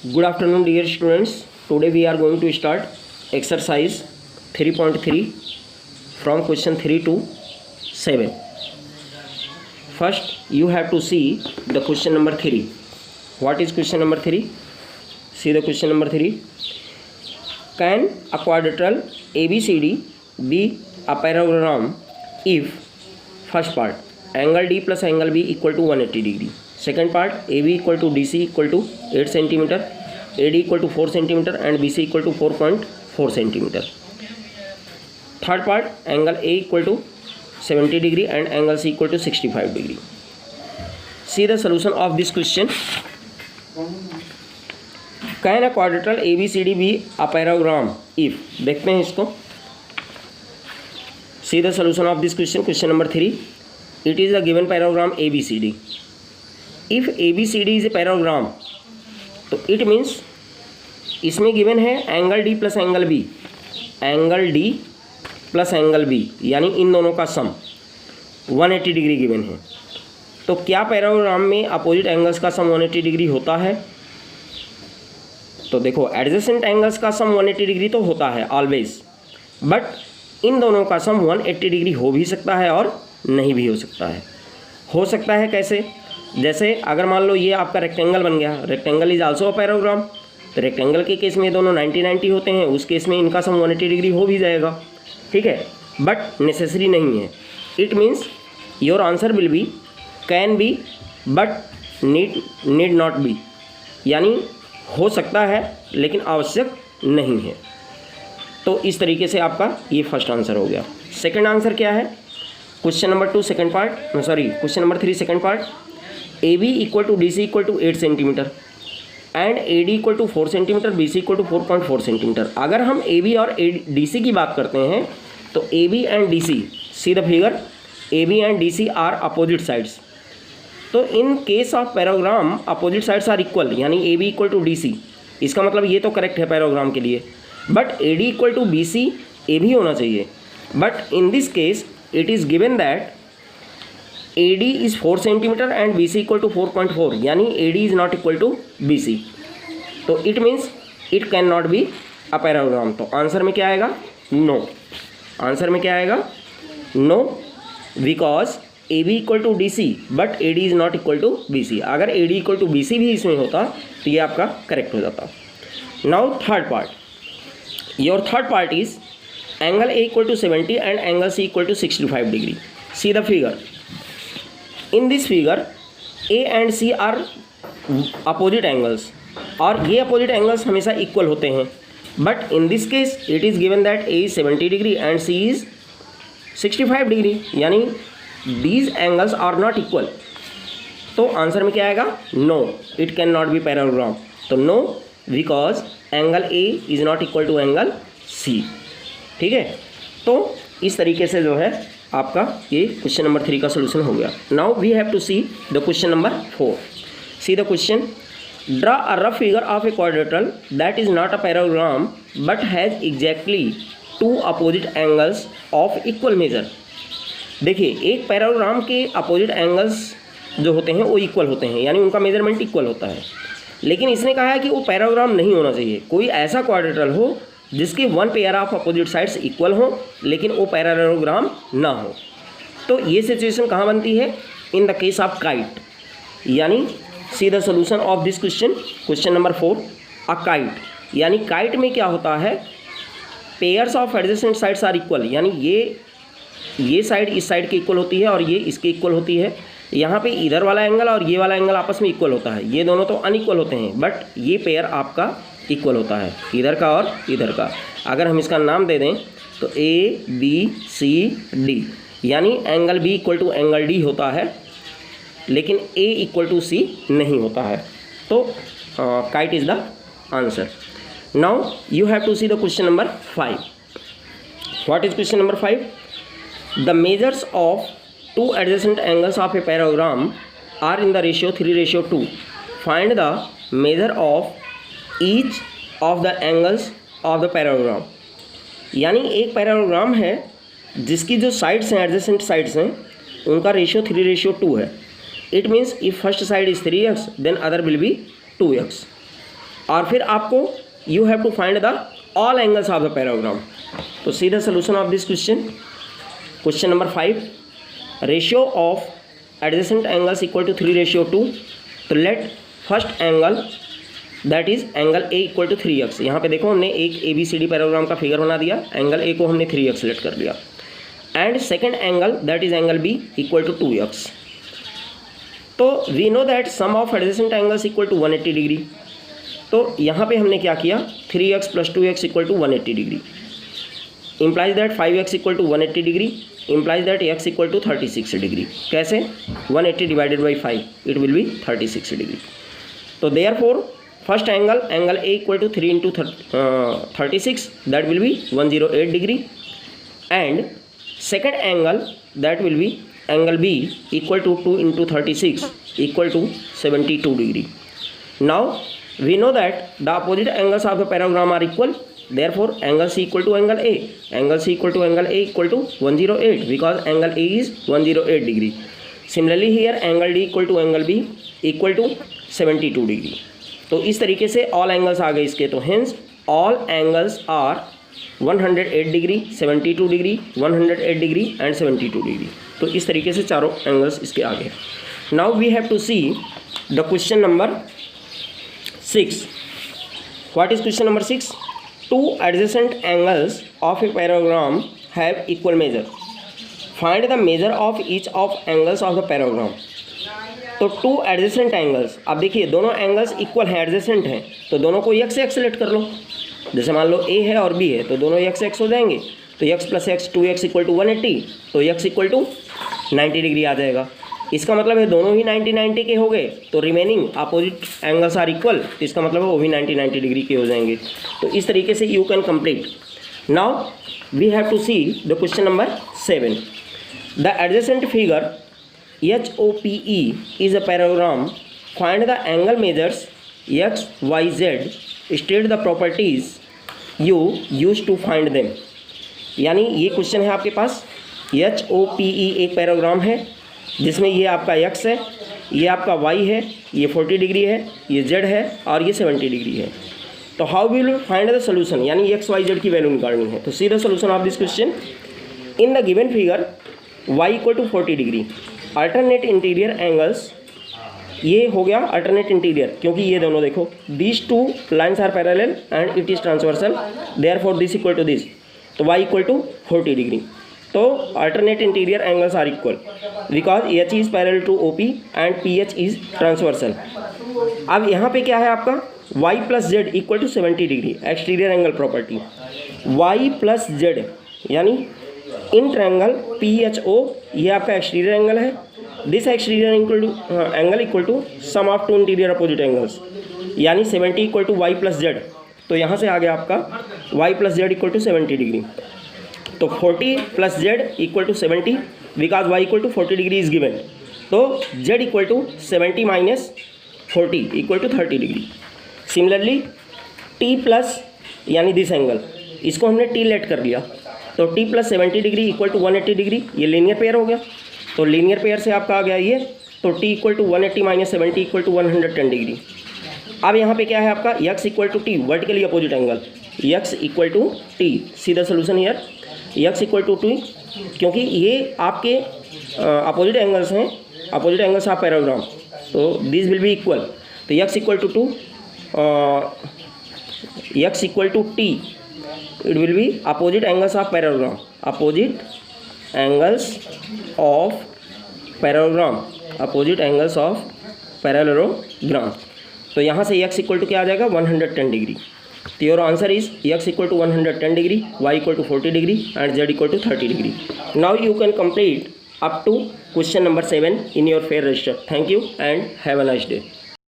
Good afternoon, dear students. Today we are going to start exercise 3.3 from question 3 to 7. First, you have to see the question number 3. What is question number 3? See the question number 3. Can a quadrilateral ABCD be a parallelogram if first part angle D plus angle B equal to 180 degree, second part AB equal to DC equal to 8 cm, AD equal to 4 cm and BC equal to 4.4 cm, third part angle A equal to 70 degree and angle C equal to 65 degree. See the solution of this question. Can a quadrilateral ABCD be a parallelogram if, देखते हैं इसको. See the solution of this question. Question number 3. It is the given parallelogram ABCD. If ABCD is a parallelogram, तो it means इसमें given है angle D plus angle B, angle D plus angle B, यानी इन दोनों का सम 180 degree given है. तो क्या पैराग्राम में अपोजिट एंगल्स का सम 180 डिग्री होता है? तो देखो, एडजेसेंट एंगल्स का सम 180 डिग्री तो होता है ऑलवेज, बट इन दोनों का सम 180 डिग्री हो भी सकता है और नहीं भी हो सकता है. हो सकता है कैसे? जैसे अगर मान लो ये आपका रेक्टेंगल बन गया, rectangle is also a parallelogram, तो रेक्टेंगल के केस में दोनों 90-90 होते हैं, उस केस में इनका सम 180 डिग्री हो भी जाएगा. ठीक है, बट नेसेसरी नहीं है. It means your answer will be can be but need not be, यानी हो सकता है लेकिन आवश्यक नहीं है. तो इस तरीके से आपका ये फर्स्ट आंसर हो गया. सेकंड आंसर क्या है? Question number 2 second part, question number 3 second part. AB equal to DC equal to 8 centimetre and AD equal to 4 centimetre, BC equal to 4.4 centimetre. अगर हम AB और DC की बात करते हैं तो AB and DC, see the figure, AB and DC are opposite sides. तो in case of parallelogram opposite sides are equal, यानी AB इक्वल टू DC. इसका मतलब ये तो करेक्ट है पैराग्राम के लिए, but AD equal to BC ए भी होना चाहिए. But in this case it is given that AD is 4 centimetre and BC equal to 4.4, यानी AD is not equal to BC. तो it means it can not be a parallelogram. तो answer में क्या आएगा? नो. आंसर में क्या आएगा? No, because AB equal to DC but AD is not equal to BC. अगर AD इक्वल टू BC भी इसमें होता तो ये आपका करेक्ट हो जाता. Now third part. Your third part is angle A equal to 70 and angle C equal to 65 degree. See the figure. In this figure A and C are opposite angles, और ये अपोजिट एंगल्स हमेशा equal होते हैं. But in this case it is given that A is 70 degree and C is 65 degree, यानी these angles are not equal. तो answer में क्या आएगा? No, it can not be parallelogram. तो no, because angle A is not equal to angle C. ठीक है, तो इस तरीके से जो है आपका ये क्वेश्चन नंबर 3 का सोल्यूशन हो गया. Now we have to see the question number 4. See the question. Draw a rough figure of a quadrilateral that is not a parallelogram but has exactly 2 opposite angles of equal measure. देखिए, एक पैराग्राम के opposite angles जो होते हैं वो equal होते हैं, यानी उनका मेजरमेंट इक्वल होता है. लेकिन इसने कहा है कि वो पैराग्राम नहीं होना चाहिए. कोई ऐसा क्वाड्रिलेटरल हो जिसके one pair of opposite sides equal हो लेकिन वो पैरालेलोग्राम ना हो. तो ये सिचुएशन कहाँ बनती है? In the case of kite. यानी see the solution of this question. Question number 4. A kite, यानी काइट में क्या होता है? Pairs of adjacent sides are equal, यानी ये साइड इस साइड की इक्वल होती है और ये इसके इक्वल होती है. यहाँ पे इधर वाला एंगल और ये वाला एंगल आपस में इक्वल होता है. ये दोनों तो अनइक्वल होते हैं, बट ये पेयर आपका इक्वल होता है, इधर का और इधर का. अगर हम इसका नाम दे दें तो ABCD, यानी angle B equal to angle D होता है लेकिन A इक्वल टू C नहीं होता है. तो kite is the answer. Now you have to see the question number 5. What is question number 5? The measures of 2 adjacent angles of a parallelogram are in the ratio 3:2. Find the measure of each of the angles of the parallelogram. यानी एक पैराग्राम है जिसकी जो sides हैं, adjacent sides हैं, उनका ratio 3:2 है. It means if first side is 3x then other will be 2x. और फिर आपको you have to find the all angles of the parallelogram. तो see the solution of this question. Question number 5, ratio of adjacent angles equal to 3:2। तो let first angle that is angle A equal to 3x। यहाँ पे देखो हमने एक ABCD पैराग्राम का figure बना दिया, एंगल ए को हमने 3x सेलेक्ट कर लिया, and second angle that is angle B equal to 2x। तो we know that sum of adjacent angles equal to 180 degree. तो यहाँ पे हमने क्या किया, 3x + 2x equal to 180 degree, implies that 5x equal to 180 degree, implies that x equal to 36 degree. कैसे, 180 divided by 5 it will be 36 degree. तो therefore first angle A equal to 3 × 36 that will be 108 degree, and second angle that will be angle B equal to 2 × 36 equal to 72 degree. Now we know that the opposite angles of the paragram are equal, therefore angle C equal to angle A, angle C equal to angle A equal to 108 because angle A is 108 degree. Similarly here angle D equal to angle B equal to 72 degree. तो इस तरीके से all angles आ गए इसके, तो hence all angles are 108 degree, 72 degree, 108 degree and 72 degree. तो इस तरीके से चारों एंगल्स इसके आ गए। Now we have to see the question number 6. What is question number 6? Two adjacent angles of a parallelogram have equal measure. Find the measure of each of angles of the parallelogram. तो two adjacent angles, अब देखिए दोनों angles equal हैं, adjacent हैं, तो दोनों को x से x सेलेक्ट कर लो। जैसे मान लो A है और B है, तो दोनों x x हो जाएंगे, तो x + x 2x equal to 180, तो x इक्वल टू 90 डिग्री आ जाएगा। इसका मतलब है दोनों ही 90 के हो गए, तो remaining opposite angles are equal, तो इसका मतलब है वो भी 90 डिग्री के हो जाएंगे। तो इस तरीके से you can complete. Now we have to see the question number 7. The adjacent figure HOPE is a parallelogram, find the angle measures x, y, z, state the properties you use to find them. यानी ये question है आपके पास, HOPE एक पैराग्राम है जिसमें ये आपका x है, ये आपका y है, ये 40 डिग्री है, ये z है और ये 70 डिग्री है। तो how will we find the solution, यानी x, y, z की वैल्यू निकालनी है। तो see the solution of this question. In the given figure y equal to 40 degree, alternate interior angles, ये हो गया अल्टरनेट इंटीरियर क्योंकि ये दोनों देखो, these two lines are parallel and it is transversal, therefore this equal to this, तो y equal to 40 degree. तो alternate interior angles are equal because H is parallel to OP and PH is transversal. अब यहाँ पे क्या है आपका y + z equal to 70 degree, exterior angle property, y + z यानी in triangle PHO, ये आपका एक्सटीरियर एंगल है, this exterior angle equal to sum of two interior opposite angles, यानी 70 इक्वल टू y + z। तो यहाँ से आ गया आपका y + z equal to 70 degree. तो 40 + z equal to 70 because y equal to 40 degree is given, तो z equal to 70 - 40 equal to 30 degree. Similarly t plus यानी this angle, इसको हमने t लेट कर लिया, तो t + 70 degree equal to 180 degree, ये linear pair हो गया। तो लीनियर पेयर से आपका आ गया ये, तो t equal to 180 - 70 equal to 110 degree. अब यहाँ पे क्या है आपका x equal to t, vertically opposite angle, x equal to t, सीधा solution here, x equal to t, क्योंकि ये आपके अपोजिट एंगल्स हैं, अपोजिट एंगल्स ऑफ पैराग्राम, तो दिस विल बी इक्वल। तो x equal to 2, x equal to t, it will be opposite angles of parallelogram, opposite angles of parallelogram, opposite angles of parallelogram. तो यहाँ से x equal to क्या आ जाएगा 110 degree. तो your answer is x equal to 110 degree, y equal to 40 degree and z equal to 30 degree. Now you can complete up to question number 7 in your fair register. Thank you and have a nice day.